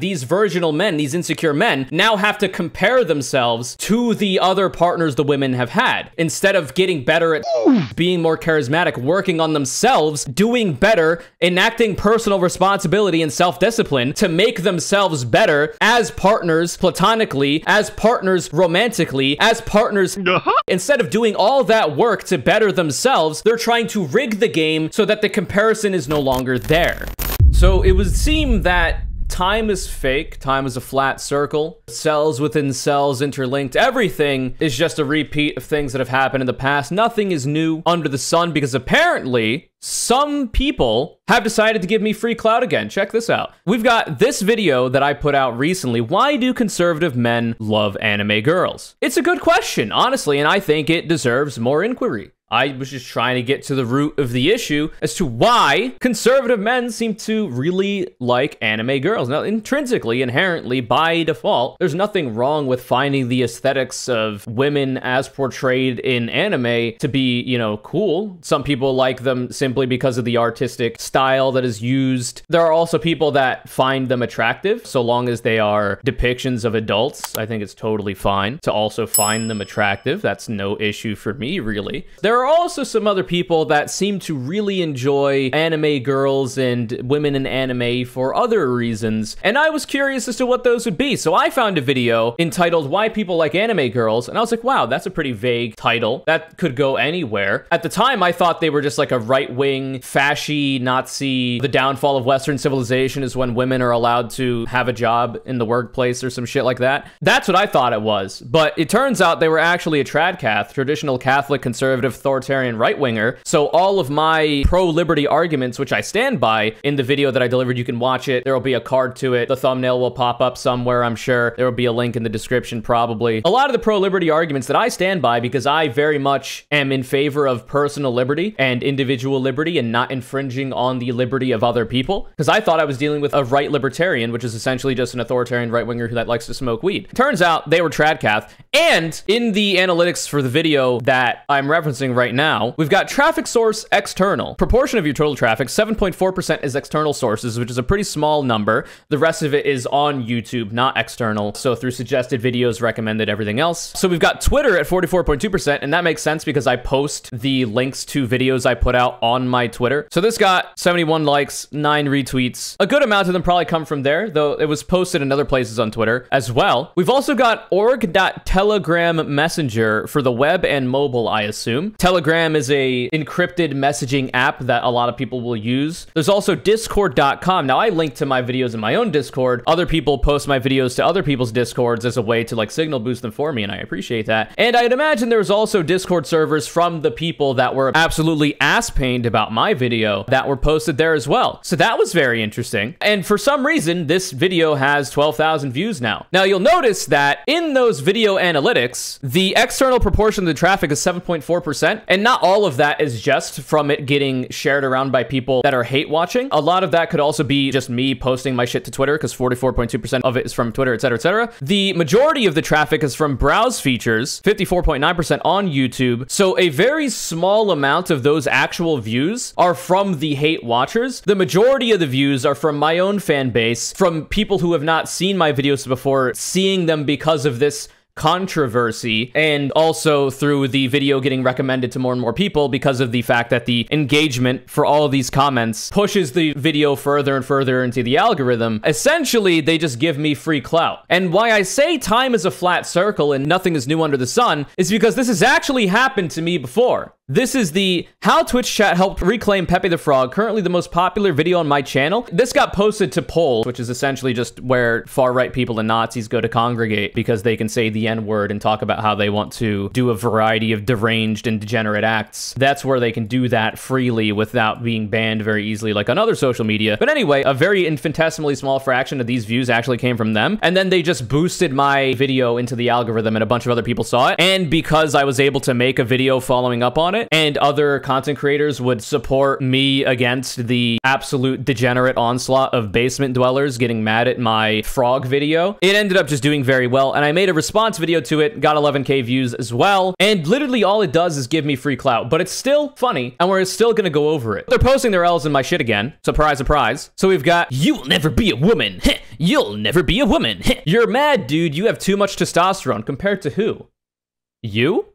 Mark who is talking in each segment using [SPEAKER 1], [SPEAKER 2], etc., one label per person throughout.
[SPEAKER 1] these virginal men, these insecure men, now have to compare themselves to the other partners the women have had. Instead of getting better at being more charismatic, working on themselves, doing better, enacting personal responsibility and self-discipline to make themselves better as partners platonically, as partners romantically, as partners. Instead of doing all that work to better themselves, they're trying to rig the game so that the comparison is no longer there. So it would seem that time is fake, time is a flat circle, cells within cells interlinked, everything is just a repeat of things that have happened in the past. Nothing is new under the sun, because apparently some people have decided to give me free clout again. Check this out. We've got this video that I put out recently. Why do conservative men love anime girls? It's a good question, honestly, and I think it deserves more inquiry. I was just trying to get to the root of the issue as to why conservative men seem to really like anime girls. Now, intrinsically, inherently, by default, there's nothing wrong with finding the aesthetics of women as portrayed in anime to be, you know, cool. Some people like them simply because of the artistic style that is used. There are also people that find them attractive, so long as they are depictions of adults. I think it's totally fine to also find them attractive. That's no issue for me, really. There are also some other people that seem to really enjoy anime girls and women in anime for other reasons, and I was curious as to what those would be. So I found a video entitled "Why People Like Anime Girls," and I was like, wow, that's a pretty vague title. That could go anywhere. At the time, I thought they were just like a right-wing, fasci, Nazi, the downfall of Western civilization is when women are allowed to have a job in the workplace or some shit like that. That's what I thought it was, but it turns out they were actually a TradCath, traditional Catholic, conservative, authoritarian right-winger. So all of my pro-liberty arguments, which I stand by, in the video that I delivered, you can watch it. There will be a card to it. The thumbnail will pop up somewhere, I'm sure. There will be a link in the description, probably. A lot of the pro-liberty arguments that I stand by, because I very much am in favor of personal liberty and individual liberty and not infringing on the liberty of other people, because I thought I was dealing with a right libertarian, which is essentially just an authoritarian right-winger that likes to smoke weed. Turns out they were TradCath, and in the analytics for the video that I'm referencing right now, we've got traffic source external. Proportion of your total traffic, 7.4% is external sources, which is a pretty small number. The rest of it is on YouTube, not external. So through suggested videos, recommended, everything else. So we've got Twitter at 44.2%, and that makes sense because I post the links to videos I put out on my Twitter. So this got 71 likes, 9 retweets. A good amount of them probably come from there, though it was posted in other places on Twitter as well. We've also got org.telegram messenger for the web and mobile, I assume. Telegram is a encrypted messaging app that a lot of people will use. There's also discord.com. Now, I link to my videos in my own Discord. Other people post my videos to other people's Discords as a way to like signal boost them for me, and I appreciate that. And I'd imagine there's also Discord servers from the people that were absolutely ass-pained about my video that were posted there as well. So that was very interesting. And for some reason, this video has 12,000 views now. Now, you'll notice that in those video analytics, the external proportion of the traffic is 7.4%, and not all of that is just from it getting shared around by people that are hate watching. A lot of that could also be just me posting my shit to Twitter, because 44.2% of it is from Twitter, etc., etc. The majority of the traffic is from browse features, 54.9% on YouTube. So a very small amount of those actual views are from the hate watchers. The majority of the views are from my own fan base, from people who have not seen my videos before, seeing them because of this controversy, and also through the video getting recommended to more and more people because of the fact that the engagement for all of these comments pushes the video further and further into the algorithm. Essentially, they just give me free clout. And why I say time is a flat circle and nothing is new under the sun is because this has actually happened to me before. This is the How Twitch Chat Helped Reclaim Pepe the Frog, currently the most popular video on my channel. This got posted to polls, which is essentially just where far-right people and Nazis go to congregate because they can say the N-word and talk about how they want to do a variety of deranged and degenerate acts. That's where they can do that freely without being banned very easily like on other social media. But anyway, a very infinitesimally small fraction of these views actually came from them. And then they just boosted my video into the algorithm and a bunch of other people saw it. And because I was able to make a video following up on it, it, and other content creators would support me against the absolute degenerate onslaught of basement dwellers getting mad at my frog video. It ended up just doing very well, and I made a response video to it, got 11K views as well, and literally all it does is give me free clout, but it's still funny, and we're still gonna go over it. They're posting their L's in my shit again. Surprise, surprise. So we've got, "You'll never be a woman. You'll never be a woman. You're mad, dude. You have too much testosterone." Compared to who? You?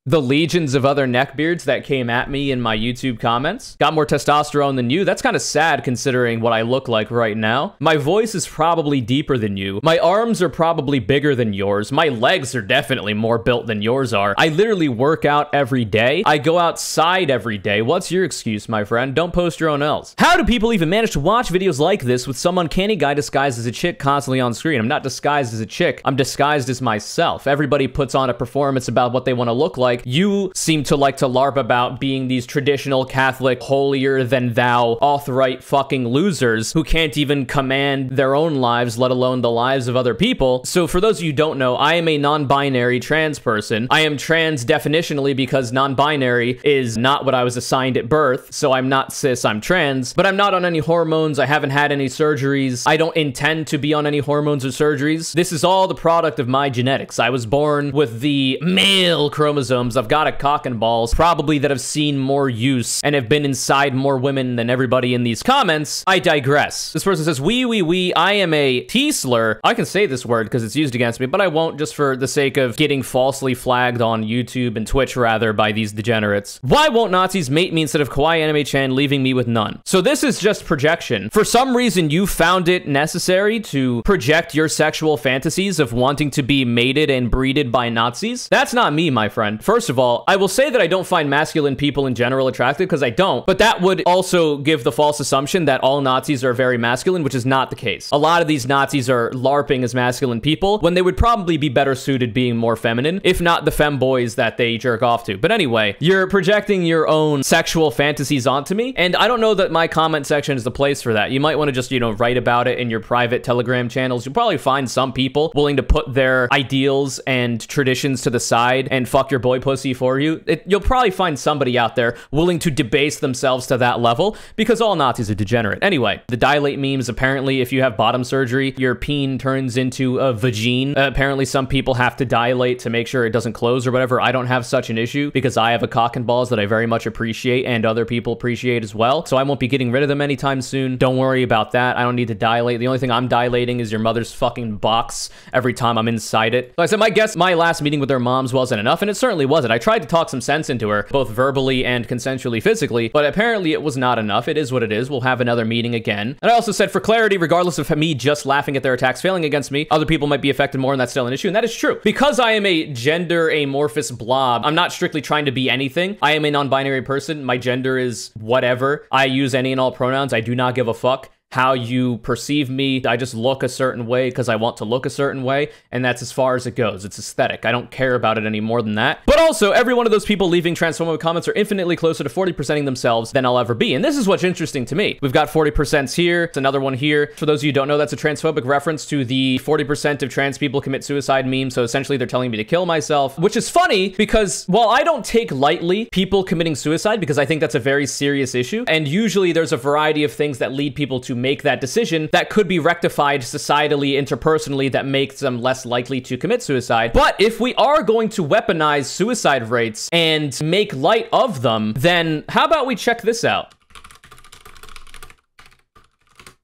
[SPEAKER 1] The legions of other neckbeards that came at me in my YouTube comments. Got more testosterone than you? That's kind of sad considering what I look like right now. My voice is probably deeper than you. My arms are probably bigger than yours. My legs are definitely more built than yours are. I literally work out every day. I go outside every day. What's your excuse, my friend? Don't post your own L's. How do people even manage to watch videos like this with some uncanny guy disguised as a chick constantly on screen? I'm not disguised as a chick. I'm disguised as myself. Everybody puts on a performance about what they want to look like. You seem to like to LARP about being these traditional Catholic, holier-than-thou, alt-right fucking losers who can't even command their own lives, let alone the lives of other people. So for those of you who don't know, I am a non-binary trans person. I am trans definitionally because non-binary is not what I was assigned at birth, so I'm not cis, I'm trans, but I'm not on any hormones, I haven't had any surgeries, I don't intend to be on any hormones or surgeries. This is all the product of my genetics. I was born with the male chromosomes. I've got a cock and balls, probably that have seen more use and have been inside more women than everybody in these comments. I digress. This person says, we, I am a T-slur. I can say this word because it's used against me, but I won't just for the sake of getting falsely flagged on YouTube and Twitch rather by these degenerates. Why won't Nazis mate me instead of Kawaii Anime Chan, leaving me with none? So this is just projection. For some reason, you found it necessary to project your sexual fantasies of wanting to be mated and breeded by Nazis. That's not me, my friend. First of all, I will say that I don't find masculine people in general attractive because I don't, but that would also give the false assumption that all Nazis are very masculine, which is not the case. A lot of these Nazis are LARPing as masculine people when they would probably be better suited being more feminine, if not the femboys that they jerk off to. But anyway, you're projecting your own sexual fantasies onto me, and I don't know that my comment section is the place for that. You might want to just, you know, write about it in your private Telegram channels. You'll probably find some people willing to put their ideals and traditions to the side and fuck your boy pussy for you. You'll probably find somebody out there willing to debase themselves to that level because all Nazis are degenerate. Anyway, the dilate memes, apparently if you have bottom surgery, your peen turns into a vagine. Apparently some people have to dilate to make sure it doesn't close or whatever. I don't have such an issue because I have a cock and balls that I very much appreciate and other people appreciate as well. So I won't be getting rid of them anytime soon. Don't worry about that. I don't need to dilate. The only thing I'm dilating is your mother's fucking box every time I'm inside it. So I said, my last meeting with their moms wasn't enough, and it certainly wasn't. I tried to talk some sense into her, both verbally and consensually physically, but apparently it was not enough. It is what it is. We'll have another meeting again. And I also said, for clarity, regardless of me just laughing at their attacks failing against me, other people might be affected more, and that's still an issue, and that is true. Because I am a gender amorphous blob, I'm not strictly trying to be anything. I am a non-binary person. My gender is whatever. I use any and all pronouns. I do not give a fuck how you perceive me. I just look a certain way because I want to look a certain way, and that's as far as it goes. It's aesthetic. I don't care about it any more than that. But also, every one of those people leaving transphobic comments are infinitely closer to 40%ing themselves than I'll ever be, and this is what's interesting to me. We've got 40% here. It's another one here. For those of you who don't know, that's a transphobic reference to the 40% of trans people commit suicide meme, so essentially they're telling me to kill myself, which is funny because while I don't take lightly people committing suicide because I think that's a very serious issue, and usually there's a variety of things that lead people to make that decision that could be rectified societally, interpersonally, that makes them less likely to commit suicide. But if we are going to weaponize suicide rates and make light of them, then how about we check this out?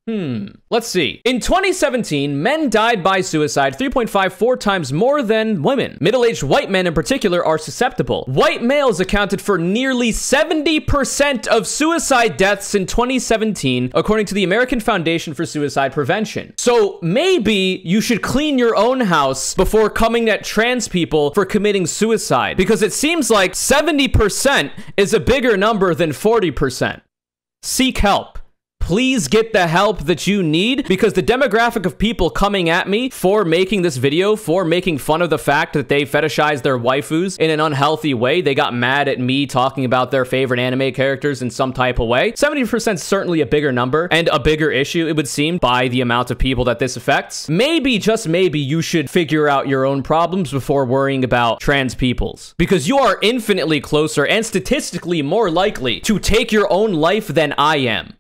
[SPEAKER 1] Let's see. In 2017, men died by suicide 3.54 times more than women. Middle-aged white men in particular are susceptible. White males accounted for nearly 70% of suicide deaths in 2017, according to the American Foundation for Suicide Prevention. So maybe you should clean your own house before coming at trans people for committing suicide, because it seems like 70% is a bigger number than 40%. Seek help. please get the help that you need, because the demographic of people coming at me for making this video, for making fun of the fact that they fetishize their waifus in an unhealthy way, they got mad at me talking about their favorite anime characters in some type of way. 70% is certainly a bigger number and a bigger issue, it would seem, by the amount of people that this affects. Maybe, just maybe, you should figure out your own problems before worrying about trans people's, because you are infinitely closer and statistically more likely to take your own life than I am.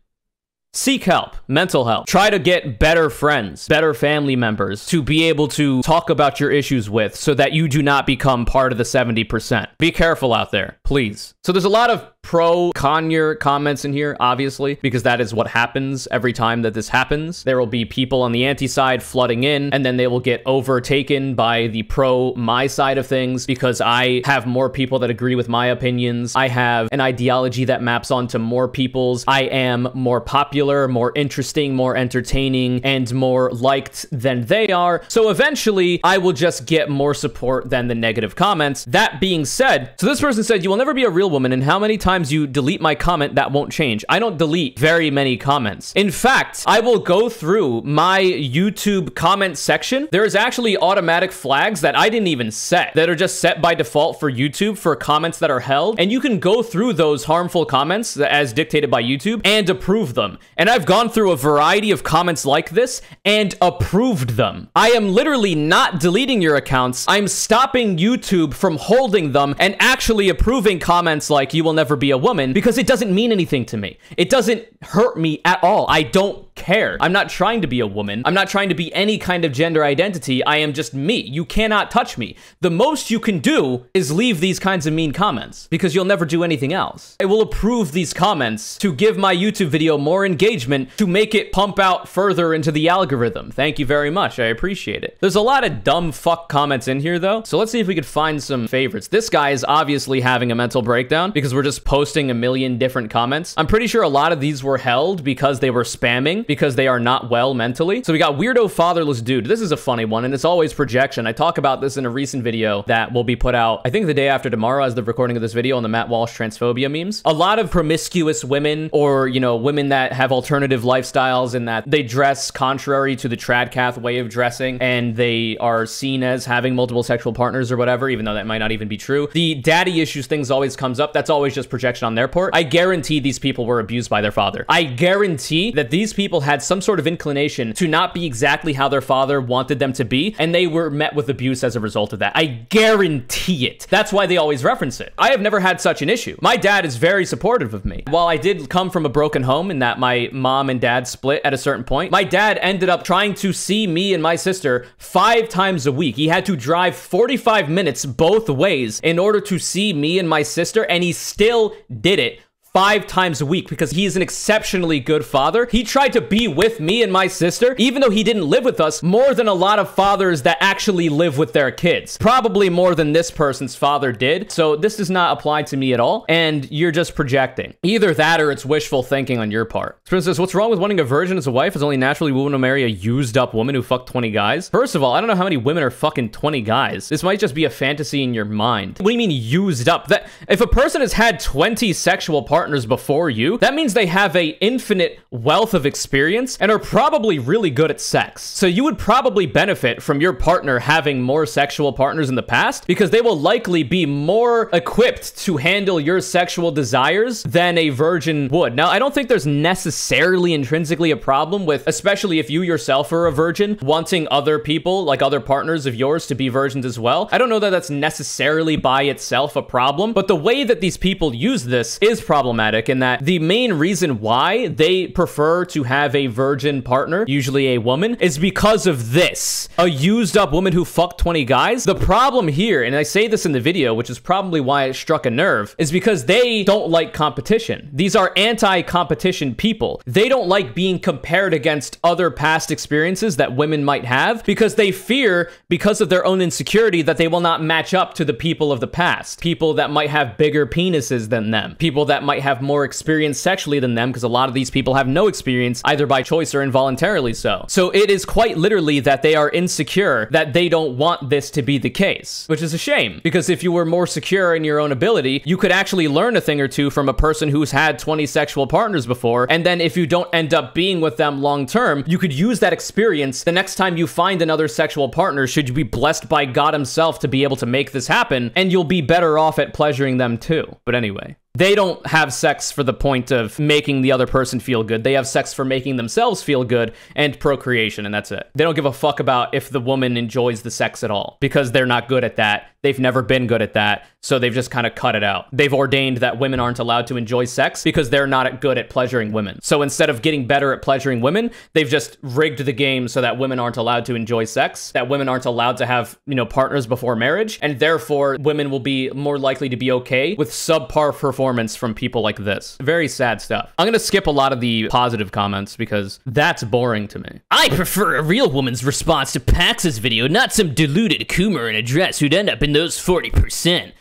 [SPEAKER 1] Seek help, mental health. Try to get better friends, better family members to be able to talk about your issues with, so that you do not become part of the 70%. Be careful out there, please. So there's a lot of pro-conure comments in here, obviously, because that is what happens every time that this happens. There will be people on the anti-side flooding in, and then they will get overtaken by the pro-my side of things, because I have more people that agree with my opinions. I have an ideology that maps onto more people's. I am more popular, more interesting, more entertaining, and more liked than they are. So eventually, I will just get more support than the negative comments. That being said, so this person said, "You will never be a real woman, and how many times you delete my comment, that won't change." I don't delete very many comments. In fact, I will go through my YouTube comment section. There is actually automatic flags that I didn't even set, that are just set by default for YouTube for comments that are held. And you can go through those harmful comments as dictated by YouTube and approve them. And I've gone through a variety of comments like this and approved them. I am literally not deleting your accounts. I'm stopping YouTube from holding them and actually approving comments like "you will never be a woman," because it doesn't mean anything to me. It doesn't hurt me at all. I don't care. I'm not trying to be a woman. I'm not trying to be any kind of gender identity. I am just me. You cannot touch me. The most you can do is leave these kinds of mean comments, because you'll never do anything else. I will approve these comments to give my YouTube video more engagement, to make it pump out further into the algorithm. Thank you very much. I appreciate it. There's a lot of dumb fuck comments in here, though. So let's see if we could find some favorites. This guy is obviously having a mental breakdown, because we're just posting a million different comments. I'm pretty sure a lot of these were held because they were spamming, because they are not well mentally. So we got weirdo fatherless dude. This is a funny one, and it's always projection. I talk about this in a recent video that will be put out, I think, the day after tomorrow as the recording of this video, on the Matt Walsh transphobia memes. A lot of promiscuous women, or, you know, women that have alternative lifestyles and that they dress contrary to the TradCath way of dressing, and they are seen as having multiple sexual partners or whatever, even though that might not even be true. The daddy issues things always comes up. That's always just projection on their part. I guarantee these people were abused by their father. I guarantee that these people had some sort of inclination to not be exactly how their father wanted them to be, and they were met with abuse as a result of that. I guarantee it. That's why they always reference it. I have never had such an issue. My dad is very supportive of me. While I did come from a broken home in that my mom and dad split at a certain point, my dad ended up trying to see me and my sister 5 times a week. He had to drive 45 minutes both ways in order to see me and my sister, and he still did it 5 times a week, because he is an exceptionally good father. He tried to be with me and my sister, even though he didn't live with us, more than a lot of fathers that actually live with their kids. Probably more than this person's father did. So this does not apply to me at all, and you're just projecting. Either that or it's wishful thinking on your part. For instance, what's wrong with wanting a virgin as a wife? Is only naturally woman to marry a used up woman who fucked 20 guys? First of all, I don't know how many women are fucking 20 guys. This might just be a fantasy in your mind. What do you mean used up? That if a person has had 20 sexual partners before you, that means they have a infinite wealth of experience and are probably really good at sex. So you would probably benefit from your partner having more sexual partners in the past, because they will likely be more equipped to handle your sexual desires than a virgin would. Now, I don't think there's necessarily intrinsically a problem with, especially if you yourself are a virgin, wanting other people, like other partners of yours, to be virgins as well. I don't know that that's necessarily by itself a problem, but the way that these people use this is problematic, in that the main reason why they prefer to have a virgin partner, usually a woman, is because of this. A used up woman who fucked 20 guys. The problem here, and I say this in the video, which is probably why it struck a nerve, is because they don't like competition. These are anti-competition people. They don't like being compared against other past experiences that women might have, because they fear, because of their own insecurity, that they will not match up to the people of the past. People that might have bigger penises than them. People that might might have more experience sexually than them, because a lot of these people have no experience, either by choice or involuntarily so. So it is quite literally that they are insecure, that they don't want this to be the case, which is a shame, because if you were more secure in your own ability, you could actually learn a thing or two from a person who's had 20 sexual partners before, and then if you don't end up being with them long term, you could use that experience the next time you find another sexual partner, should you be blessed by God himself to be able to make this happen, and you'll be better off at pleasuring them too. But anyway, they don't have sex for the point of making the other person feel good. They have sex for making themselves feel good and procreation, and that's it. They don't give a fuck about if the woman enjoys the sex at all, because they're not good at that. They've never been good at that, so they've just kind of cut it out. They've ordained that women aren't allowed to enjoy sex because they're not good at pleasuring women. So instead of getting better at pleasuring women, they've just rigged the game so that women aren't allowed to enjoy sex, that women aren't allowed to have, partners before marriage, and therefore women will be more likely to be okay with subpar performance from people like this. Very sad stuff. I'm gonna skip a lot of the positive comments because that's boring to me. I prefer a real woman's response to Pax's video, not some deluded Coomer in a dress who'd end up in those 40%.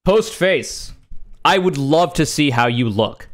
[SPEAKER 1] Post face. I would love to see how you look.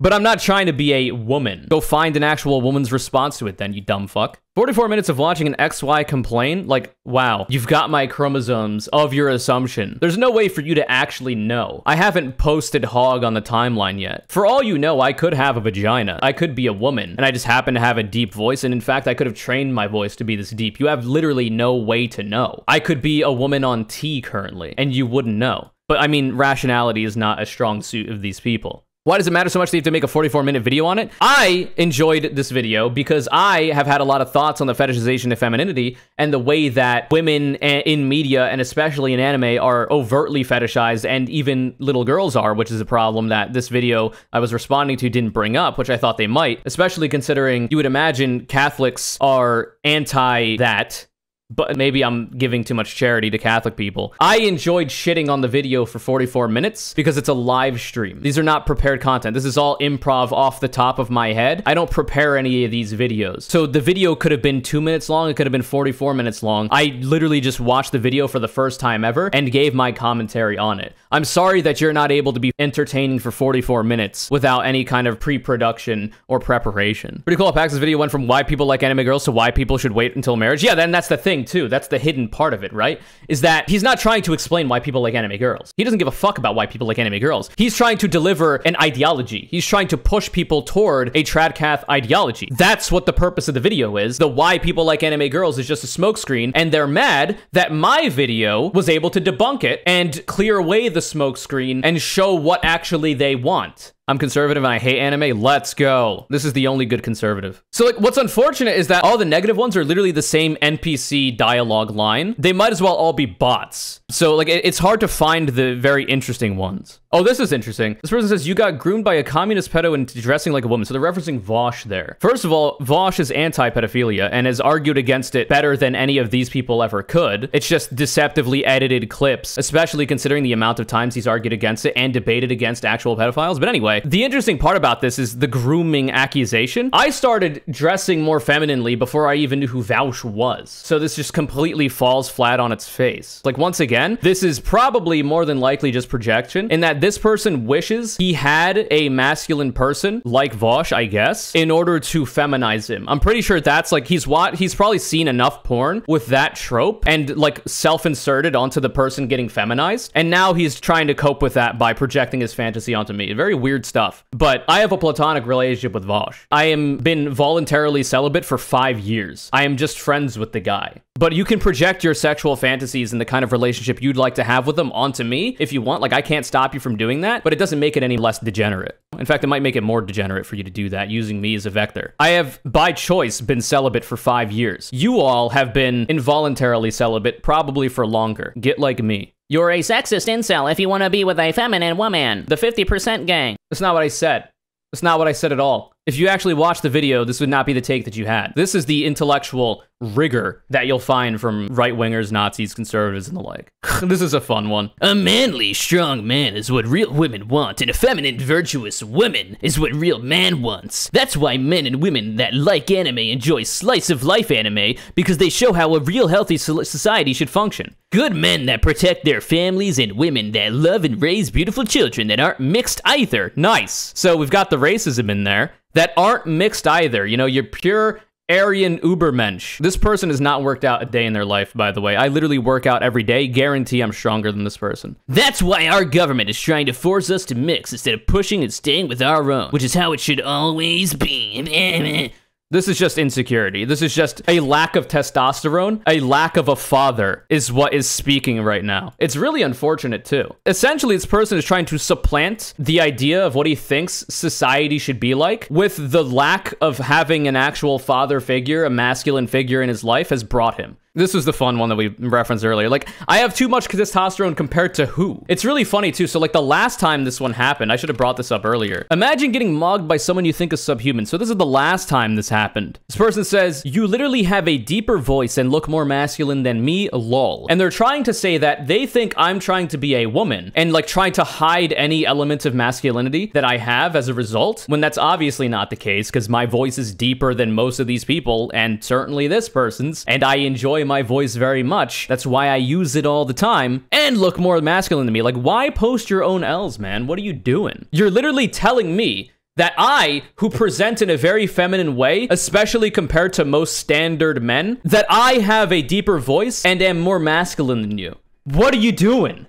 [SPEAKER 1] But I'm not trying to be a woman. Go find an actual woman's response to it then, you dumb fuck. 44 minutes of watching an XY complain? Like, wow, you've got my chromosomes of your assumption. There's no way for you to actually know. I haven't posted hog on the timeline yet. For all you know, I could have a vagina. I could be a woman, and I just happen to have a deep voice, and in fact, I could have trained my voice to be this deep. You have literally no way to know. I could be a woman on T currently, and you wouldn't know. But I mean, rationality is not a strong suit of these people. Why does it matter so much that you have to make a 44-minute video on it? I enjoyed this video because I have had a lot of thoughts on the fetishization of femininity and the way that women in media, and especially in anime, are overtly fetishized, and even little girls are, which is a problem that this video I was responding to didn't bring up, which I thought they might, especially considering you would imagine Catholics are anti that. But maybe I'm giving too much charity to Catholic people. I enjoyed shitting on the video for 44 minutes because it's a live stream. These are not prepared content. This is all improv off the top of my head. I don't prepare any of these videos. So the video could have been 2 minutes long. It could have been 44 minutes long. I literally just watched the video for the first time ever and gave my commentary on it. I'm sorry that you're not able to be entertaining for 44 minutes without any kind of pre-production or preparation. Pretty cool. Pax's video went from why people like anime girls to why people should wait until marriage. Yeah, then that's the thing too. That's the hidden part of it, right? Is that he's not trying to explain why people like anime girls. He doesn't give a fuck about why people like anime girls. He's trying to deliver an ideology. He's trying to push people toward a TradCath ideology. That's what the purpose of the video is. The why people like anime girls is just a smokescreen, and they're mad that my video was able to debunk it and clear away the smokescreen and show what actually they want. I'm conservative and I hate anime. Let's go. This is the only good conservative. So like, what's unfortunate is that all the negative ones are literally the same NPC dialogue line. They might as well all be bots. So like, it's hard to find the very interesting ones. Oh, this is interesting. This person says, you got groomed by a communist pedo into dressing like a woman. So they're referencing vowsh there. First of all, vowsh is anti-pedophilia and has argued against it better than any of these people ever could. It's just deceptively edited clips, especially considering the amount of times he's argued against it and debated against actual pedophiles. But anyway, the interesting part about this is the grooming accusation. I started dressing more femininely before I even knew who vowsh was. So this just completely falls flat on its face. Like, once again, this is probably more than likely just projection in that this person wishes he had a masculine person like vowsh, I guess, in order to feminize him. I'm pretty sure that's like, he's probably seen enough porn with that trope and like self-inserted onto the person getting feminized. And now he's trying to cope with that by projecting his fantasy onto me. Very weird stuff. But I have a platonic relationship with vowsh. I am been voluntarily celibate for 5 years. I am just friends with the guy. But you can project your sexual fantasies and the kind of relationship you'd like to have with them onto me if you want. Like, I can't stop you from doing that, but it doesn't make it any less degenerate. In fact, it might make it more degenerate for you to do that, using me as a vector. I have, by choice, been celibate for 5 years. You all have been involuntarily celibate, probably for longer. Get like me. You're a sexist incel if you want to be with a feminine woman. The 50% gang. That's not what I said. That's not what I said at all. If you actually watch the video, this would not be the take that you had. This is the intellectual rigor that you'll find from right-wingers, Nazis, conservatives, and the like. This is a fun one. A manly, strong man is what real women want, and a feminine, virtuous woman is what real man wants. That's why men and women that like anime enjoy slice-of-life anime, because they show how a real healthy society should function. Good men that protect their families and women that love and raise beautiful children that aren't mixed either. Nice. So we've got the racism in there that aren't mixed either. You know, you're pure Aryan Ubermensch. This person has not worked out a day in their life, by the way. I literally work out every day. Guarantee I'm stronger than this person. That's why our government is trying to force us to mix instead of pushing and staying with our own, which is how it should always be. This is just insecurity. This is just a lack of testosterone. A lack of a father is what is speaking right now. It's really unfortunate too. Essentially, this person is trying to supplant the idea of what he thinks society should be like with the lack of having an actual father figure, a masculine figure in his life has brought him. This was the fun one that we referenced earlier. Like, I have too much testosterone compared to who? It's really funny too. So like the last time this one happened, I should have brought this up earlier. Imagine getting mugged by someone you think is subhuman. So this is the last time this happened. This person says, you literally have a deeper voice and look more masculine than me, lol. And they're trying to say that they think I'm trying to be a woman and like trying to hide any elements of masculinity that I have as a result, when that's obviously not the case, because my voice is deeper than most of these people and certainly this person's, and I enjoy my voice very much. That's why I use it all the time and look more masculine than me. Like, why post your own L's, man? What are you doing? You're literally telling me that I, who present in a very feminine way, especially compared to most standard men, that I have a deeper voice and am more masculine than you. What are you doing?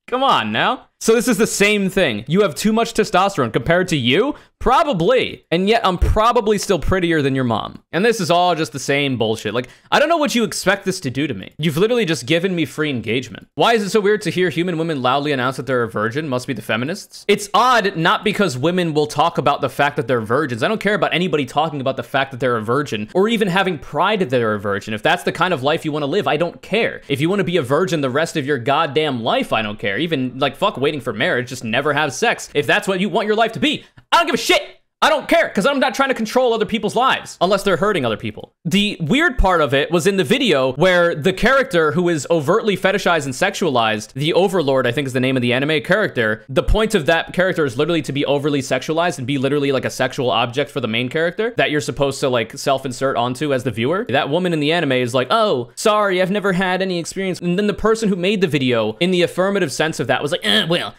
[SPEAKER 1] Come on now. So this is the same thing. You have too much testosterone compared to you? Probably. And yet I'm probably still prettier than your mom. And this is all just the same bullshit. Like, I don't know what you expect this to do to me. You've literally just given me free engagement. Why is it so weird to hear human women loudly announce that they're a virgin? Must be the feminists. It's odd, not because women will talk about the fact that they're virgins. I don't care about anybody talking about the fact that they're a virgin or even having pride that they're a virgin. If that's the kind of life you want to live, I don't care. If you want to be a virgin the rest of your goddamn life, I don't care. Even like, fuck waiting for marriage, just never have sex. If that's what you want your life to be, I don't give a shit. I don't care, because I'm not trying to control other people's lives, unless they're hurting other people. The weird part of it was in the video where the character who is overtly fetishized and sexualized, the Overlord, I think is the name of the anime character, the point of that character is literally to be overly sexualized and be literally like a sexual object for the main character that you're supposed to like self-insert onto as the viewer. That woman in the anime is like, oh, sorry, I've never had any experience. And then the person who made the video in the affirmative sense of that was like, well,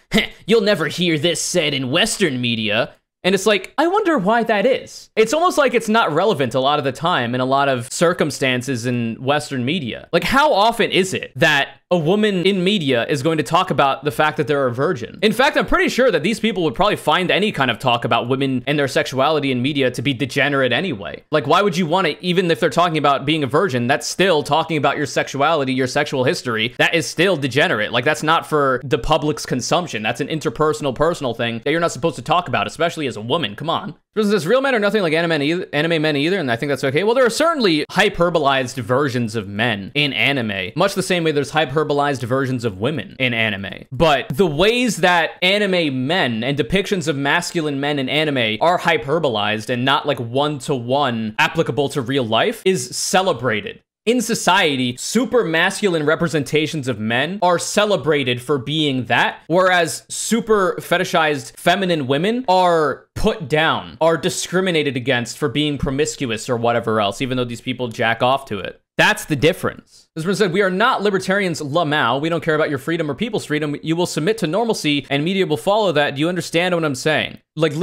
[SPEAKER 1] you'll never hear this said in Western media. And it's like, I wonder why that is. It's almost like it's not relevant a lot of the time in a lot of circumstances in Western media. Like, how often is it that a woman in media is going to talk about the fact that they're a virgin? In fact, I'm pretty sure that these people would probably find any kind of talk about women and their sexuality in media to be degenerate anyway. Like, why would you want to, even if they're talking about being a virgin, that's still talking about your sexuality, your sexual history. That is still degenerate. Like, that's not for the public's consumption. That's an interpersonal, personal thing that you're not supposed to talk about, especially as a woman. Come on. This real men are nothing like anime men either, and I think that's okay. Well, there are certainly hyperbolized versions of men in anime, much the same way there's hyperbolized versions of women in anime. But the ways that anime men and depictions of masculine men in anime are hyperbolized and not like one-to-one applicable to real life is celebrated. In society, super masculine representations of men are celebrated for being that, whereas super fetishized feminine women are put down, are discriminated against for being promiscuous or whatever else, even though these people jack off to it. That's the difference. This person said, we are not libertarians, lamau. We don't care about your freedom or people's freedom. You will submit to normalcy and media will follow that. Do you understand what I'm saying? Like,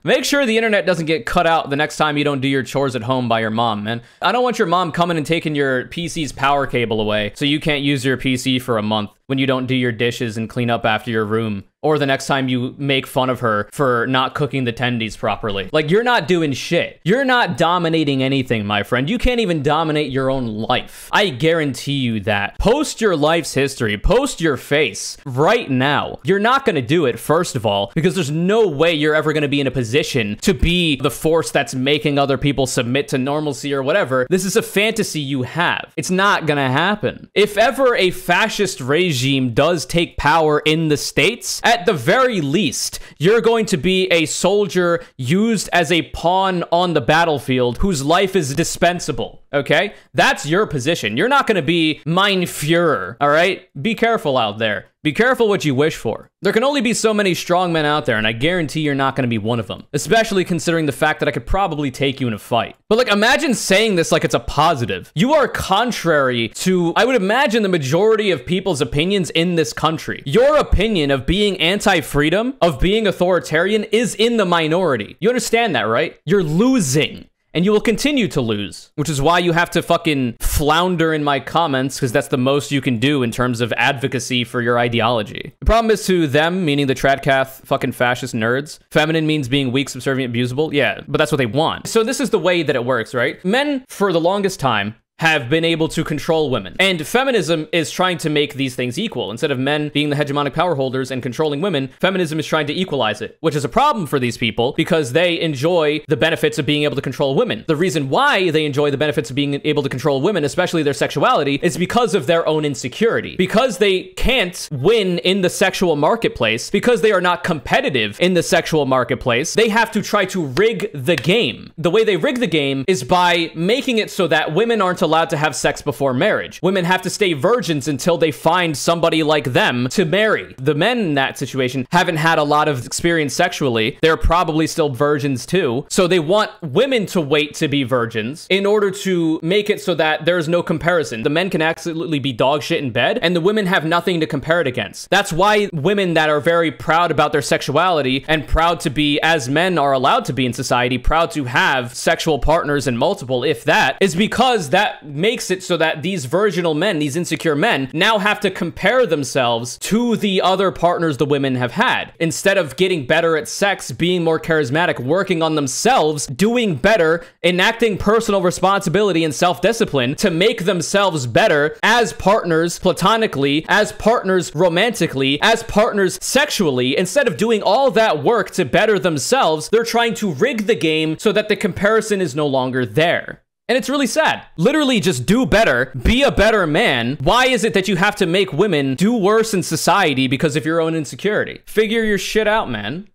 [SPEAKER 1] make sure the internet doesn't get cut out the next time you don't do your chores at home by your mom, man. I don't want your mom coming and taking your PC's power cable away so you can't use your PC for a month when you don't do your dishes and clean up after your room. Or the next time you make fun of her for not cooking the tendies properly. Like, you're not doing shit. You're not dominating anything, my friend. You can't even dominate your own life. I guarantee you that. Post your life's history. Post your face right now. You're not gonna do it, first of all, because there's no way you're ever gonna be in a position to be the force that's making other people submit to normalcy or whatever. This is a fantasy you have. It's not gonna happen. If ever a fascist regime does take power in the States, at At the very least, you're going to be a soldier used as a pawn on the battlefield whose life is dispensable, okay? That's your position. You're not going to be mein Führer, all right? Be careful out there. Be careful what you wish for. There can only be so many strong men out there, and I guarantee you're not going to be one of them, especially considering the fact that I could probably take you in a fight. But like, imagine saying this like it's a positive. You are contrary to, I would imagine, the majority of people's opinions in this country. Your opinion of being anti-freedom, of being authoritarian, is in the minority. You understand that, right? You're losing. And you will continue to lose, which is why you have to fucking flounder in my comments, because that's the most you can do in terms of advocacy for your ideology. The problem is to them, meaning the TradCath fucking fascist nerds. Feminine means being weak, subservient, abusable. Yeah, but that's what they want. So this is the way that it works, right? Men, for the longest time, have been able to control women. And feminism is trying to make these things equal. Instead of men being the hegemonic power holders and controlling women, feminism is trying to equalize it, which is a problem for these people because they enjoy the benefits of being able to control women. The reason why they enjoy the benefits of being able to control women, especially their sexuality, is because of their own insecurity. Because they can't win in the sexual marketplace, because they are not competitive in the sexual marketplace, they have to try to rig the game. The way they rig the game is by making it so that women aren't allowed to have sex before marriage. Women have to stay virgins until they find somebody like them to marry. The men in that situation haven't had a lot of experience sexually. They're probably still virgins too. So they want women to wait to be virgins in order to make it so that there's no comparison. The men can absolutely be dog shit in bed and the women have nothing to compare it against. That's why women that are very proud about their sexuality and proud to be, as men are allowed to be in society, proud to have sexual partners and multiple, if that, is because that makes it so that these virginal men, these insecure men, now have to compare themselves to the other partners the women have had. Instead of getting better at sex, being more charismatic, working on themselves, doing better, enacting personal responsibility and self-discipline to make themselves better as partners platonically, as partners romantically, as partners sexually. Instead of doing all that work to better themselves, they're trying to rig the game so that the comparison is no longer there. And it's really sad. Literally just do better, be a better man. Why is it that you have to make women do worse in society because of your own insecurity? Figure your shit out, man.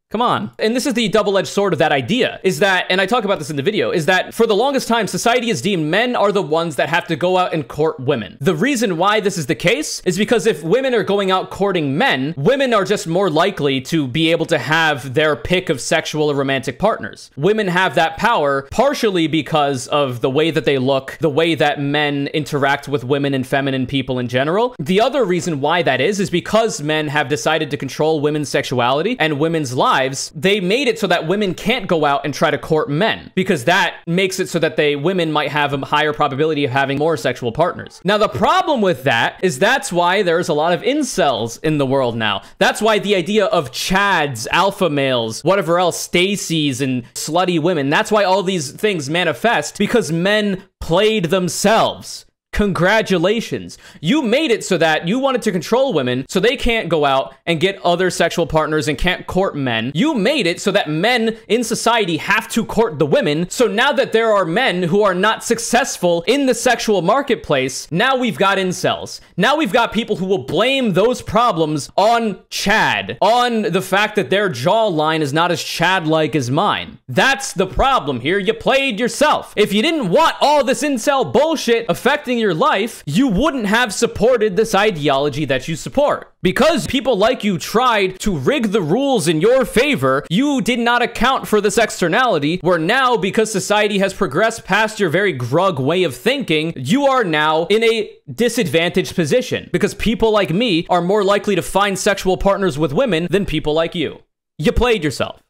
[SPEAKER 1] Come on. And this is the double-edged sword of that idea, is that, and I talk about this in the video, is that for the longest time, society has deemed men are the ones that have to go out and court women. The reason why this is the case is because if women are going out courting men, women are just more likely to be able to have their pick of sexual or romantic partners. Women have that power partially because of the way that they look, the way that men interact with women and feminine people in general. The other reason why that is because men have decided to control women's sexuality and women's lives. They made it so that women can't go out and try to court men because that makes it so that women might have a higher probability of having more sexual partners. Now, the problem with that is that's why there's a lot of incels in the world now. That's why the idea of chads, alpha males, whatever else, Stacys and slutty women, that's why all these things manifest because men played themselves. Congratulations. You made it so that you wanted to control women so they can't go out and get other sexual partners and can't court men. You made it so that men in society have to court the women. So now that there are men who are not successful in the sexual marketplace, now we've got incels. Now we've got people who will blame those problems on Chad, on the fact that their jawline is not as Chad-like as mine. That's the problem here. You played yourself. If you didn't want all this incel bullshit affecting your life, you wouldn't have supported this ideology that you support. Because people like you tried to rig the rules in your favor, you did not account for this externality, where now, because society has progressed past your very grug way of thinking, you are now in a disadvantaged position. Because people like me are more likely to find sexual partners with women than people like you. You played yourself.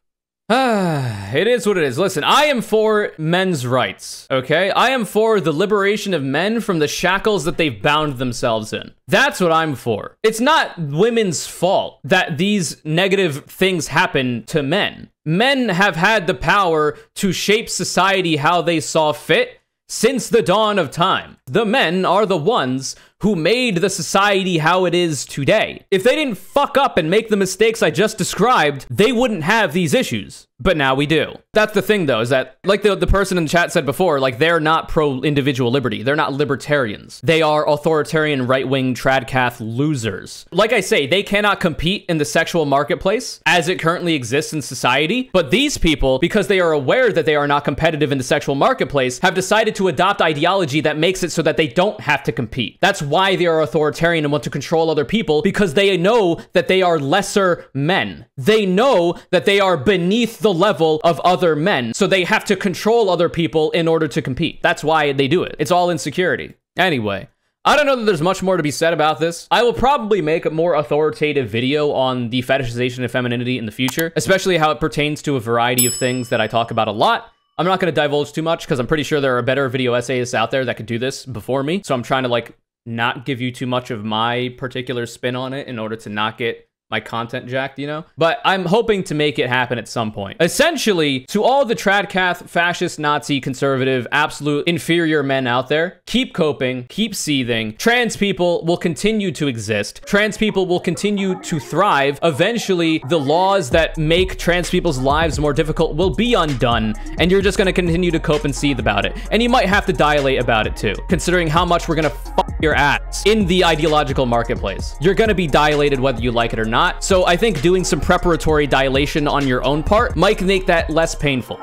[SPEAKER 1] It is what it is. Listen, I am for men's rights, okay? I am for the liberation of men from the shackles that they've bound themselves in. That's what I'm for. It's not women's fault that these negative things happen to men. Men have had the power to shape society how they saw fit since the dawn of time. The men are the ones who made the society how it is today. If they didn't fuck up and make the mistakes I just described, they wouldn't have these issues. But now we do. That's the thing, though, is that, like the person in the chat said before, like, they're not pro-individual liberty. They're not libertarians. They are authoritarian right-wing TradCath losers. Like I say, they cannot compete in the sexual marketplace as it currently exists in society. But these people, because they are aware that they are not competitive in the sexual marketplace, have decided to adopt ideology that makes it so that they don't have to compete. That's why they are authoritarian and want to control other people, because they know that they are lesser men. They know that they are beneath the level of other men, so they have to control other people in order to compete. That's why they do it. It's all insecurity. Anyway, I don't know that there's much more to be said about this. I will probably make a more authoritative video on the fetishization of femininity in the future, especially how it pertains to a variety of things that I talk about a lot. I'm not going to divulge too much because I'm pretty sure there are better video essayists out there that could do this before me. So I'm trying to, like, not give you too much of my particular spin on it in order to not get my content jacked, you know? But I'm hoping to make it happen at some point. Essentially, to all the TradCath, fascist, Nazi, conservative, absolute inferior men out there, keep coping, keep seething. Trans people will continue to exist. Trans people will continue to thrive. Eventually, the laws that make trans people's lives more difficult will be undone, and you're just gonna continue to cope and seethe about it. And you might have to dilate about it too, considering how much we're gonna fuck your ass in the ideological marketplace. You're gonna be dilated whether you like it or not. So I think doing some preparatory dilation on your own part might make that less painful.